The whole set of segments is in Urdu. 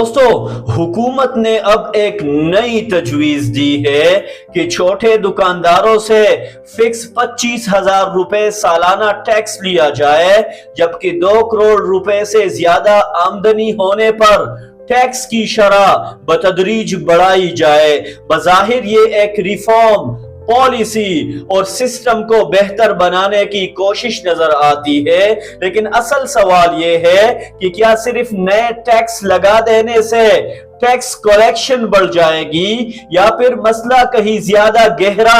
دوستو حکومت نے اب ایک نئی تجویز دی ہے کہ چھوٹے دکانداروں سے فکس 25,000 روپے سالانہ ٹیکس لیا جائے، جبکہ 2 کروڑ روپے سے زیادہ آمدنی ہونے پر ٹیکس کی شرح بتدریج بڑھائی جائے۔ بظاہر یہ ایک ریفارم پالیسی اور سسٹم کو بہتر بنانے کی کوشش نظر آتی ہے، لیکن اصل سوال یہ ہے کہ کیا صرف نئے ٹیکس لگا دینے سے ٹیکس کلیکشن بڑھ جائے گی، یا پھر مسئلہ کہیں زیادہ گہرا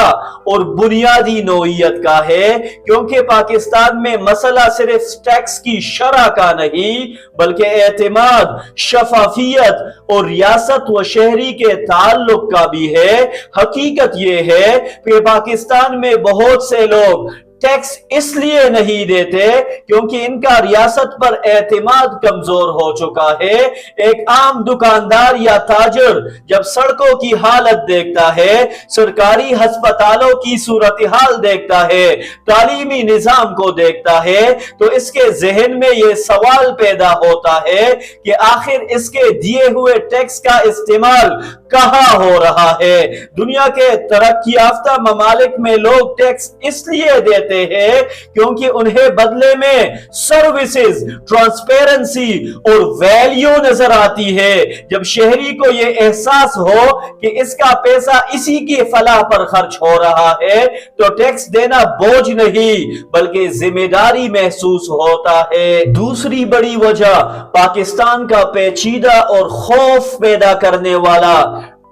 اور بنیادی نوعیت کا ہے؟ کیونکہ پاکستان میں مسئلہ صرف ٹیکس کی شرح کا نہیں بلکہ اعتماد، شفافیت اور ریاست و شہری کے تعلق کا بھی ہے۔ حقیقت یہ ہے کہ پاکستان میں بہت سے لوگ ٹیکس اس لیے نہیں دیتے کیونکہ ان کا ریاست پر اعتماد کمزور ہو چکا ہے۔ ایک عام دکاندار یا تاجر جب سڑکوں کی حالت دیکھتا ہے، سرکاری ہسپتالوں کی صورتحال دیکھتا ہے، تعلیمی نظام کو دیکھتا ہے، تو اس کے ذہن میں یہ سوال پیدا ہوتا ہے کہ آخر اس کے دیے ہوئے ٹیکس کا استعمال کہاں ہو رہا ہے؟ دنیا کے ترقی یافتہ ممالک میں لوگ ٹیکس اس لیے دیتے ہیں کیونکہ انہیں بدلے میں سروسز، ٹرانسپیرنسی اور ویلیو نظر آتی ہے۔ جب شہری کو یہ احساس ہو کہ اس کا پیسہ اسی کی فلاح پر خرچ ہو رہا ہے تو ٹیکس دینا بوجھ نہیں بلکہ ذمہ داری محسوس ہوتا ہے۔ دوسری بڑی وجہ پاکستان کا پیچیدہ اور خوف پیدا کرنے والا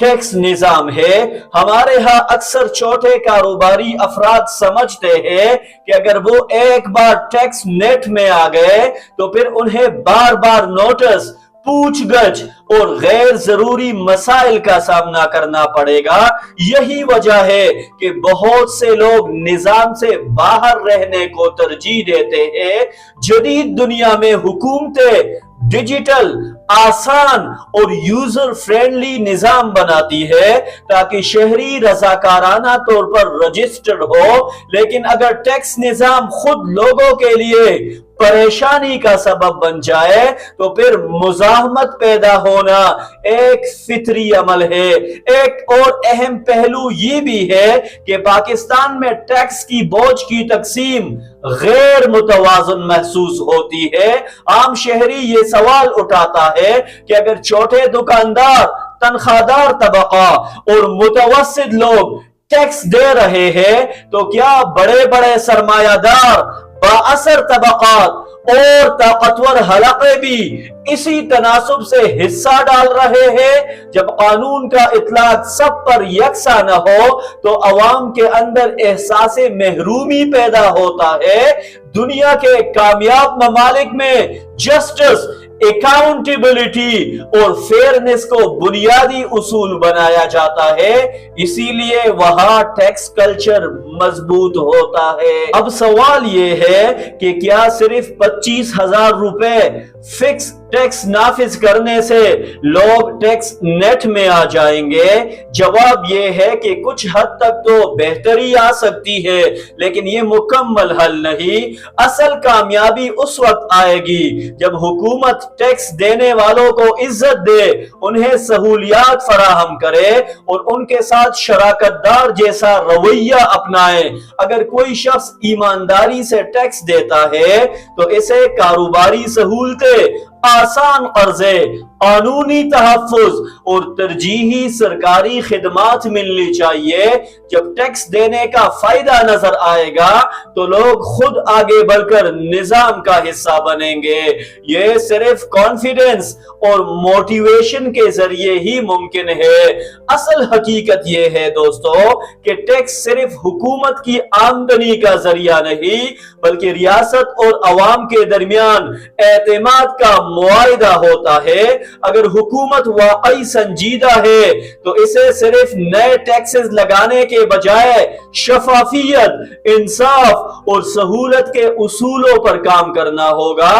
ٹیکس نظام ہے۔ ہمارے ہاں اکثر چھوٹے کاروباری افراد سمجھتے ہیں کہ اگر وہ ایک بار ٹیکس نیٹ میں آ گئے تو پھر انہیں بار بار نوٹس، پوچھ گچھ اور غیر ضروری مسائل کا سامنا کرنا پڑے گا۔ یہی وجہ ہے کہ بہت سے لوگ نظام سے باہر رہنے کو ترجیح دیتے ہیں۔ جدید دنیا میں حکومتیں ڈیجیٹل، آسان اور یوزر فرینڈلی نظام بناتی ہے تاکہ شہری رضاکارانہ طور پر رجسٹرڈ ہو، لیکن اگر ٹیکس نظام خود لوگوں کے لیے پریشانی کا سبب بن جائے تو پھر مزاحمت پیدا ہونا ایک فطری عمل ہے۔ ایک اور اہم پہلو یہ بھی ہے کہ پاکستان میں ٹیکس کی بوجھ کی تقسیم غیر متوازن محسوس ہوتی ہے۔ عام شہری یہ سوال اٹھاتا ہے کہ اگر چھوٹے دکاندار، تنخواہ دار طبقہ اور متوسط لوگ ٹیکس دے رہے ہیں تو کیا بڑے بڑے سرمایہ دار، بااثر طبقات اور طاقتور حلقے بھی اسی تناسب سے حصہ ڈال رہے ہیں؟ جب قانون کا اطلاق سب پر یکساں نہ ہو تو عوام کے اندر احساس محرومی پیدا ہوتا ہے۔ دنیا کے کامیاب ممالک میں جسٹس، اکاؤنٹیبلٹی اور فیئرنس کو بنیادی اصول بنایا جاتا ہے، اسی لیے وہاں ٹیکس کلچر مضبوط ہوتا ہے۔ اب سوال یہ ہے کہ کیا صرف 25,000 روپے فکس ٹیکس نافذ کرنے سے لوگ ٹیکس نیٹ میں آ جائیں گے؟ جواب یہ ہے کہ کچھ حد تک تو بہتری آ سکتی ہے، لیکن یہ مکمل حل نہیں۔ اصل کامیابی اس وقت آئے گی جب حکومت ٹیکس دینے والوں کو عزت دے، انہیں سہولیات فراہم کرے اور ان کے ساتھ شراکت دار جیسا رویہ اپنائے۔ اگر کوئی شخص ایمانداری سے ٹیکس دیتا ہے تو اسے کاروباری سہولتیں، آسان قرضے، قانونی تحفظ اور ترجیحی سرکاری خدمات ملنی چاہیے۔ جب ٹیکس دینے کا فائدہ نظر آئے گا تو لوگ خود آگے بڑھ کر نظام کا حصہ بنیں گے۔ یہ صرف کانفیڈنس اور موٹیویشن کے ذریعے ہی ممکن ہے۔ اصل حقیقت یہ ہے دوستو کہ ٹیکس صرف حکومت کی آمدنی کا ذریعہ نہیں بلکہ ریاست اور عوام کے درمیان اعتماد کا معاہدہ ہوتا ہے۔ اگر حکومت واقعی سنجیدہ ہے تو اسے صرف نئے ٹیکسز لگانے کے بجائے شفافیت، انصاف اور سہولت کے اصولوں پر کام کرنا ہوگا۔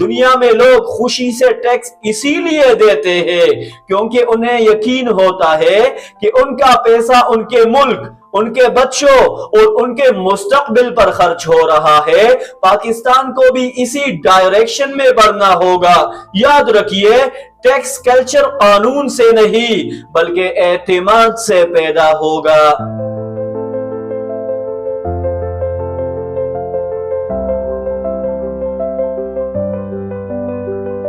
دنیا میں لوگ خوشی سے ٹیکس اسی لیے دیتے ہیں کیونکہ انہیں یقین ہوتا ہے کہ ان کا پیسہ ان کے ملک ان کے بچوں اور ان کے مستقبل پر خرچ ہو رہا ہے، پاکستان کو بھی اسی ڈائریکشن میں بڑھنا ہوگا۔ یاد رکھیے، ٹیکس کلچر قانون سے نہیں بلکہ اعتماد سے پیدا ہوگا۔